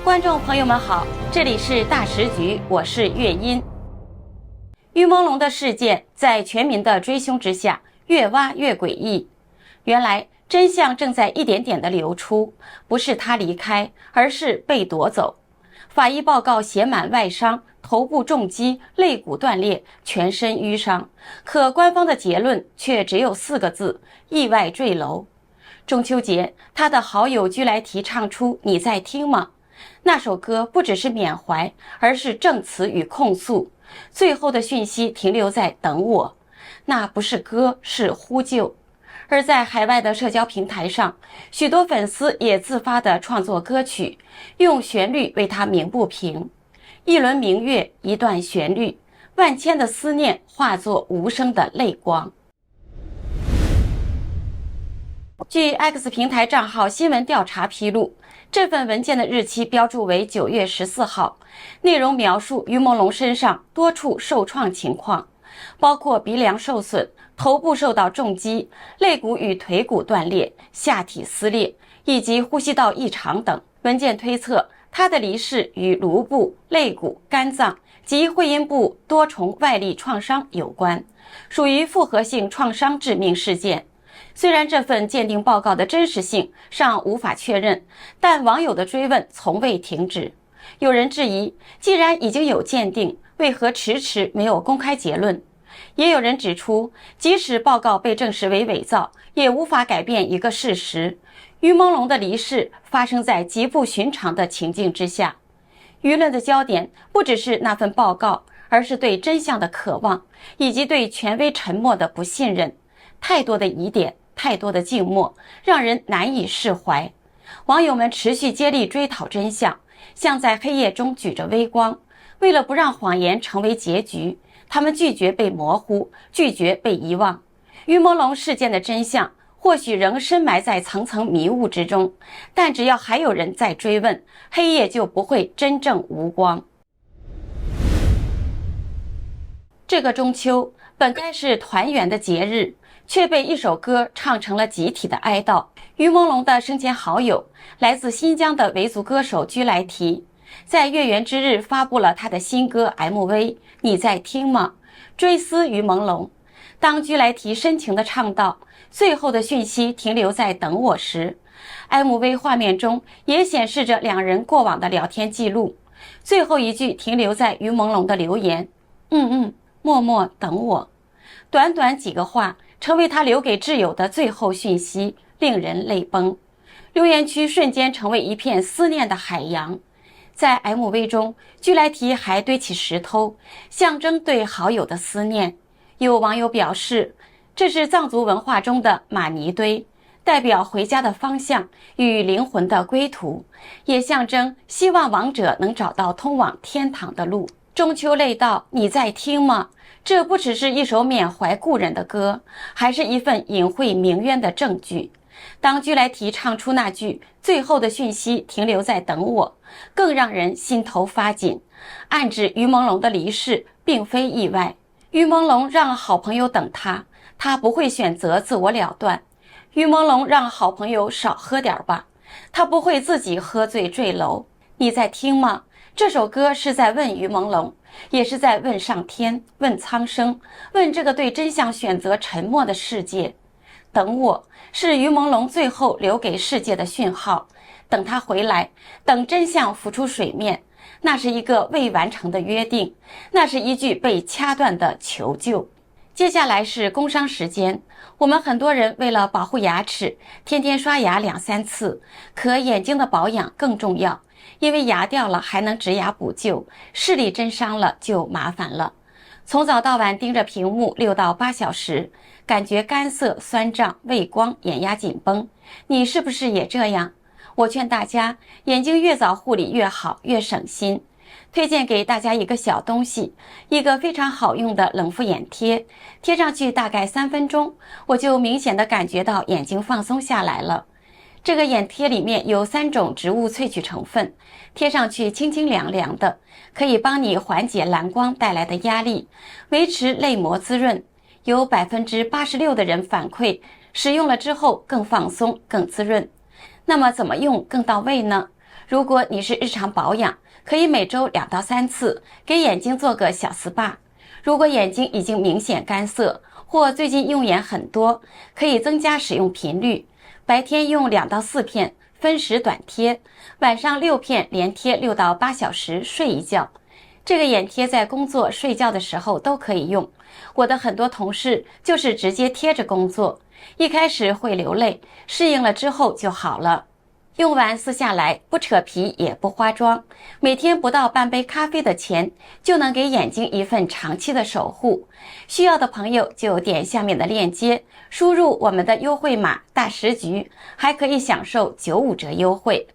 观众朋友们好，这里是大时局，我是月音。于朦胧的事件在全民的追凶之下越挖越诡异，原来真相正在一点点的流出，不是他离开，而是被夺走。法医报告写满外伤，头部重击，肋骨断裂，全身淤伤，可官方的结论却只有4个字：意外坠楼。中秋节，他的好友居来提唱出你在听吗？那首歌不只是缅怀，而是证词与控诉，最后的讯息停留在等我，那不是歌，是呼救。而在海外的社交平台上，许多粉丝也自发地创作歌曲，用旋律为他鸣不平。一轮明月，一段旋律，万千的思念化作无声的泪光。据 X 平台账号新闻调查披露，这份文件的日期标注为9月14号，内容描述于朦胧身上多处受创情况，包括鼻梁受损、头部受到重击、肋骨与腿骨断裂、下体撕裂以及呼吸道异常等。文件推测，他的离世与颅部、肋骨、肝脏及会阴部多重外力创伤有关，属于复合性创伤致命事件。虽然这份鉴定报告的真实性尚无法确认，但网友的追问从未停止。有人质疑，既然已经有鉴定，为何迟迟没有公开结论？也有人指出，即使报告被证实为伪造，也无法改变一个事实：于朦胧的离世发生在极不寻常的情境之下。舆论的焦点不只是那份报告，而是对真相的渴望，以及对权威沉默的不信任。太多的疑点，太多的静默，让人难以释怀。网友们持续接力追讨真相，像在黑夜中举着微光。为了不让谎言成为结局，他们拒绝被模糊，拒绝被遗忘。于朦胧事件的真相或许仍深埋在层层迷雾之中，但只要还有人在追问，黑夜就不会真正无光。这个中秋本该是团圆的节日，却被一首歌唱成了集体的哀悼。于朦胧的生前好友，来自新疆的维族歌手居来提，在月圆之日发布了他的新歌 MV 你在听吗？追思于朦胧。当居来提深情地唱道最后的讯息停留在等我时， MV 画面中也显示着两人过往的聊天记录，最后一句停留在于朦胧的留言默默等我。短短几个话成为他留给挚友的最后讯息，令人泪崩。留言区瞬间成为一片思念的海洋。在 MV 中，居来提还堆起石头，象征对好友的思念。有网友表示，这是藏族文化中的玛尼堆，代表回家的方向与灵魂的归途，也象征希望亡者能找到通往天堂的路。中秋泪悼，你在听吗？这不只是一首缅怀故人的歌，还是一份隐晦鸣冤的证据。当居来提唱出那句最后的讯息停留在等我，更让人心头发紧，暗指于朦胧的离世并非意外。于朦胧让好朋友等他，他不会选择自我了断。于朦胧让好朋友少喝点吧，他不会自己喝醉坠楼。你在听吗？这首歌是在问于朦胧，也是在问上天，问苍生，问这个对真相选择沉默的世界。等我是于朦胧最后留给世界的讯号，等他回来，等真相浮出水面，那是一个未完成的约定，那是一句被掐断的求救。接下来是工商时间，我们很多人为了保护牙齿，天天刷牙2-3次，可眼睛的保养更重要，因为牙掉了还能植牙补救，视力真伤了就麻烦了。从早到晚盯着屏幕6到8小时，感觉干涩、酸胀、畏光、眼压紧绷，你是不是也这样？我劝大家，眼睛越早护理越好，越省心。推荐给大家一个小东西，一个非常好用的冷敷眼贴，贴上去大概3分钟，我就明显的感觉到眼睛放松下来了。这个眼贴里面有3种植物萃取成分，贴上去清清凉凉的，可以帮你缓解蓝光带来的压力，维持泪膜滋润。有86%的人反馈使用了之后更放松、更滋润。那么怎么用更到位呢？如果你是日常保养，可以每周2到3次给眼睛做个小 SPA。如果眼睛已经明显干涩，或最近用眼很多，可以增加使用频率，白天用2到4片，分时短贴，晚上6片连贴6到8小时，睡一觉。这个眼贴在工作、睡觉的时候都可以用。我的很多同事就是直接贴着工作，一开始会流泪，适应了之后就好了。用完撕下来，不扯皮也不花妆，每天不到半杯咖啡的钱，就能给眼睛一份长期的守护。需要的朋友就点下面的链接，输入我们的优惠码大时局，还可以享受95折优惠。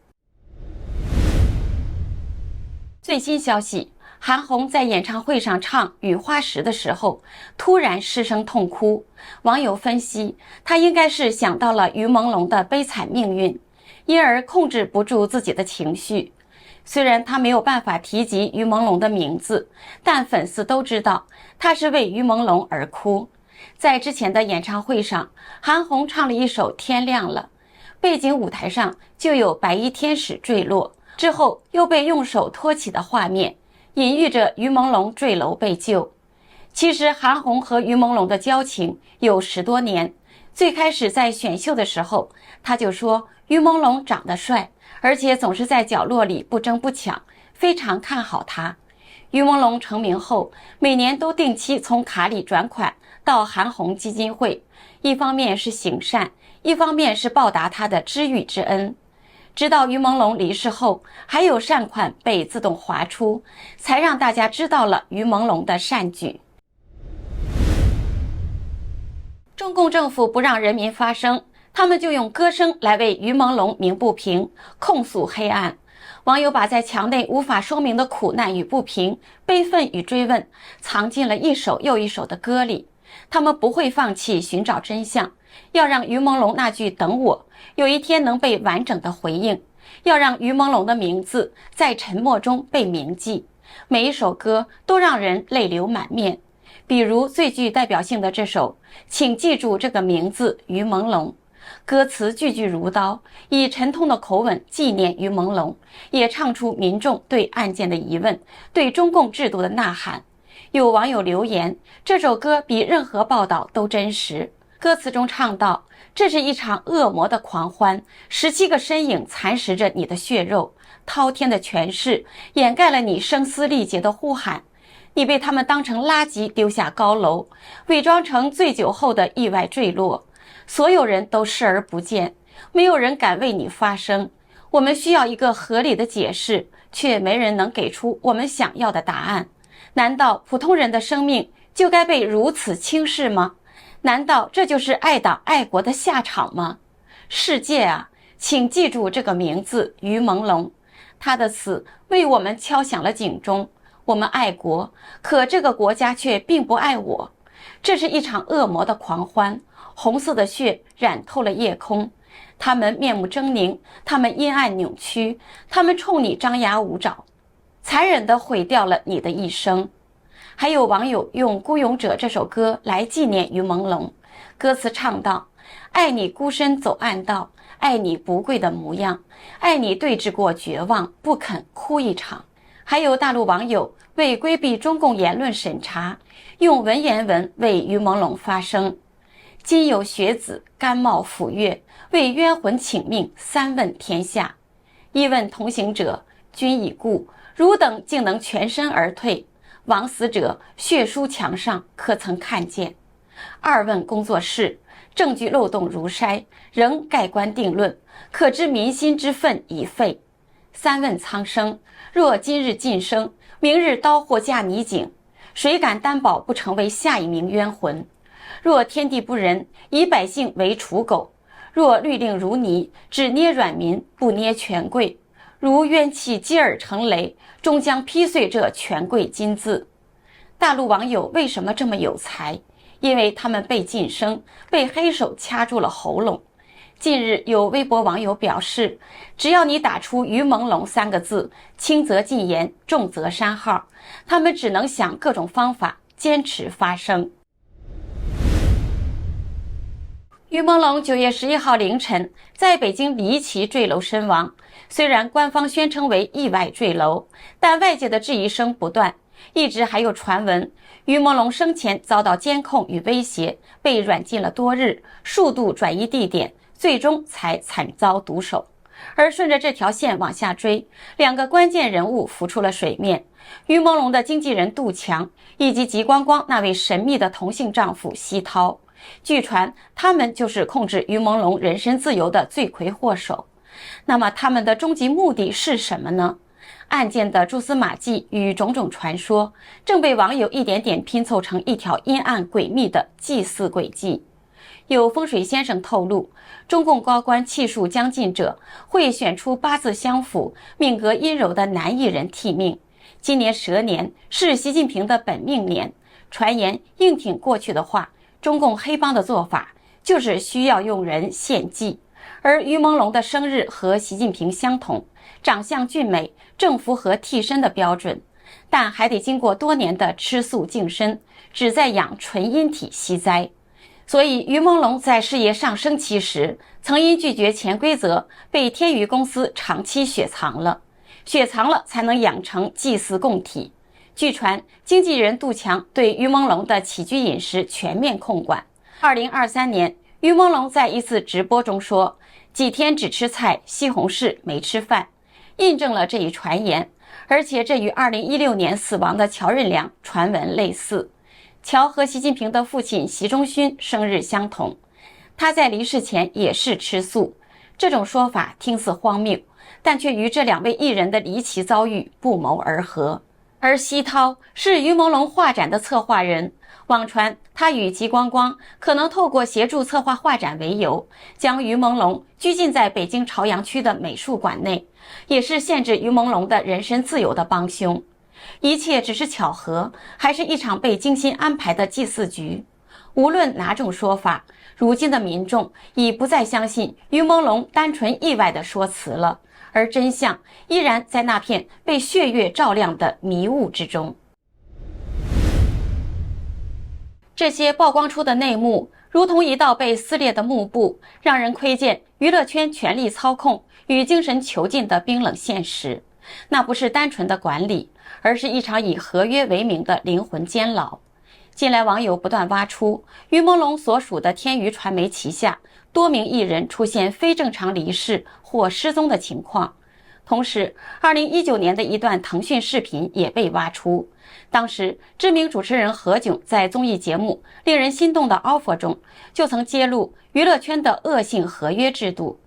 最新消息，韩红在演唱会上唱《雨花石》的时候，突然失声痛哭。网友分析，她应该是想到了于朦胧的悲惨命运，因而控制不住自己的情绪。虽然她没有办法提及于朦胧的名字，但粉丝都知道她是为于朦胧而哭。在之前的演唱会上，韩红唱了一首《天亮了》，背景舞台上就有白衣天使坠落，之后又被用手托起的画面，隐喻着于朦胧坠楼被救。其实韩红和于朦胧的交情有10多年，最开始在选秀的时候，他就说于朦胧长得帅，而且总是在角落里不争不抢，非常看好他。于朦胧成名后，每年都定期从卡里转款到韩红基金会，一方面是行善，一方面是报答他的知遇之恩。直到于朦胧离世后，还有善款被自动划出，才让大家知道了于朦胧的善举。中共政府不让人民发声，他们就用歌声来为于朦胧鸣不平，控诉黑暗。网友把在墙内无法说明的苦难与不平、悲愤与追问藏进了一首又一首的歌里。他们不会放弃寻找真相，要让于朦胧那句等我有一天能被完整的回应，要让于朦胧的名字在沉默中被铭记。每一首歌都让人泪流满面，比如最具代表性的这首请记住这个名字于朦胧，歌词句句如刀，以沉痛的口吻纪念于朦胧，也唱出民众对案件的疑问，对中共制度的呐喊。有网友留言，这首歌比任何报道都真实。歌词中唱道，这是一场恶魔的狂欢，17个身影蚕食着你的血肉，滔天的权势掩盖了你声嘶力竭的呼喊，你被他们当成垃圾丢下高楼，伪装成醉酒后的意外坠落，所有人都视而不见，没有人敢为你发声。我们需要一个合理的解释，却没人能给出我们想要的答案。难道普通人的生命就该被如此轻视吗？难道这就是爱党爱国的下场吗？世界啊，请记住这个名字于朦胧，他的死为我们敲响了警钟。我们爱国，可这个国家却并不爱我。这是一场恶魔的狂欢，红色的血染透了夜空，他们面目狰狞，他们阴暗扭曲，他们冲你张牙舞爪，残忍地毁掉了你的一生。还有网友用《孤勇者》这首歌来纪念于朦胧，歌词唱道，爱你孤身走暗道，爱你不跪的模样，爱你对峙过绝望，不肯哭一场。还有大陆网友为规避中共言论审查，用文言文为于朦胧发声。今有学子甘冒斧钺，为冤魂请命，三问天下。一问同行者，君已故，汝等竟能全身而退，枉死者血书墙上，可曾看见？二问工作室，证据漏洞如筛，仍盖棺定论，可知民心之愤已沸。三问苍生，若今日晋升，明日刀祸架你颈，谁敢担保不成为下一名冤魂？若天地不仁，以百姓为刍狗；若律令如泥，只捏软民，不捏权贵。如冤气接耳成雷，终将劈碎这权贵金字。大陆网友为什么这么有才？因为他们被晋升，被黑手掐住了喉咙。近日有微博网友表示，只要你打出于朦胧3个字，轻则禁言，重则删号，他们只能想各种方法坚持发声。于朦胧9月11号凌晨在北京离奇坠楼身亡。虽然官方宣称为意外坠楼，但外界的质疑声不断，一直还有传闻于朦胧生前遭到监控与威胁，被软禁了多日，数度转移地点，最终才惨遭毒手。而顺着这条线往下追，两个关键人物浮出了水面：于朦胧的经纪人杜强，以及吉光光那位神秘的同性丈夫奚涛。据传，他们就是控制于朦胧人身自由的罪魁祸首。那么他们的终极目的是什么呢？案件的蛛丝马迹与种种传说，正被网友一点点拼凑成一条阴暗诡秘的祭祀轨迹。有风水先生透露，中共高官气数将尽者会选出八字相符、命格阴柔的男艺人替命。今年蛇年是习近平的本命年，传言硬挺过去的话，中共黑帮的做法就是需要用人献祭。而于朦胧的生日和习近平相同，长相俊美，正符合替身的标准，但还得经过多年的吃素净身，只在养纯阴体息灾。所以于朦胧在事业上升期时，曾因拒绝潜规则被天娱公司长期雪藏了，雪藏了才能养成祭祀供体。据传，经纪人杜强对于朦胧的起居饮食全面控管。2023年，于朦胧在一次直播中说，几天只吃菜、西红柿，没吃饭，印证了这一传言。而且这与2016年死亡的乔任梁传闻类似。乔和习近平的父亲习仲勋生日相同，他在离世前也是吃素。这种说法听似荒谬，但却与这两位艺人的离奇遭遇不谋而合。而奚涛是于朦胧画展的策划人，网传他与吉光光可能透过协助策划画展为由，将于朦胧拘禁在北京朝阳区的美术馆内，也是限制于朦胧的人身自由的帮凶。一切只是巧合，还是一场被精心安排的祭祀局？无论哪种说法，如今的民众已不再相信于朦胧单纯意外的说辞了，而真相依然在那片被血月照亮的迷雾之中。这些曝光出的内幕，如同一道被撕裂的幕布，让人窥见娱乐圈权力操控与精神囚禁的冰冷现实。那不是单纯的管理，而是一场以合约为名的灵魂监牢。近来网友不断挖出于朦胧所属的天娱传媒旗下多名艺人出现非正常离世或失踪的情况。同时2019年的一段腾讯视频也被挖出，当时知名主持人何炅在综艺节目《令人心动的 offer》中就曾揭露娱乐圈的恶性合约制度。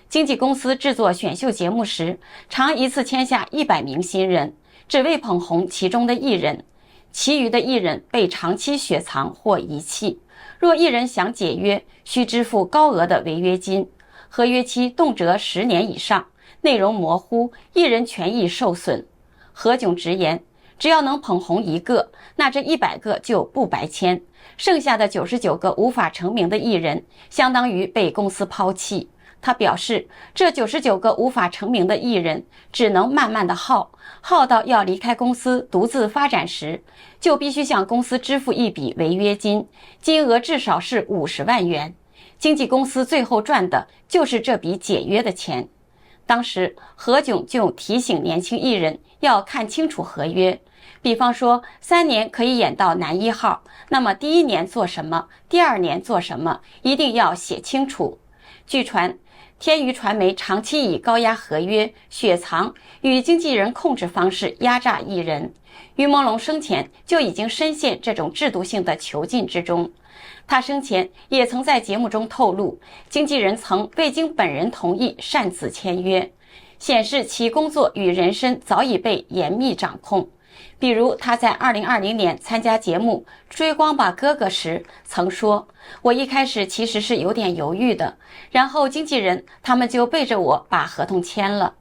经纪公司制作选秀节目时，常一次签下100名新人，只为捧红其中的艺人，其余的艺人被长期雪藏或遗弃。若艺人想解约，需支付高额的违约金，合约期动辄10年以上，内容模糊，艺人权益受损。何炅直言，只要能捧红一个，那这100个就不白签，剩下的99个无法成名的艺人，相当于被公司抛弃。他表示，这99个无法成名的艺人只能慢慢的耗到要离开公司独自发展时，就必须向公司支付一笔违约金，金额至少是50万元。经纪公司最后赚的就是这笔解约的钱。当时何炅就提醒年轻艺人要看清楚合约，比方说3年可以演到男1号，那么第1年做什么，第2年做什么，一定要写清楚。据传，天娱传媒长期以高压合约、雪藏与经纪人控制方式压榨艺人。于朦胧生前就已经深陷这种制度性的囚禁之中。他生前也曾在节目中透露，经纪人曾未经本人同意擅自签约，显示其工作与人身早已被严密掌控。比如他在2020年参加节目《追光吧哥哥》时曾说，我一开始其实是有点犹豫的，然后经纪人他们就背着我把合同签了。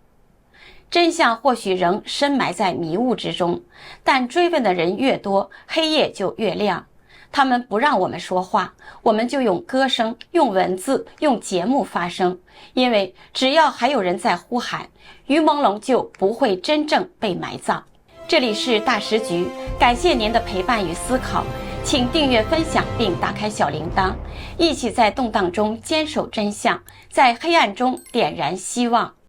真相或许仍深埋在迷雾之中，但追问的人越多，黑夜就越亮。他们不让我们说话，我们就用歌声、用文字、用节目发声，因为只要还有人在呼喊，于朦胧就不会真正被埋葬。这里是大时局，感谢您的陪伴与思考，请订阅、分享并打开小铃铛，一起在动荡中坚守真相，在黑暗中点燃希望。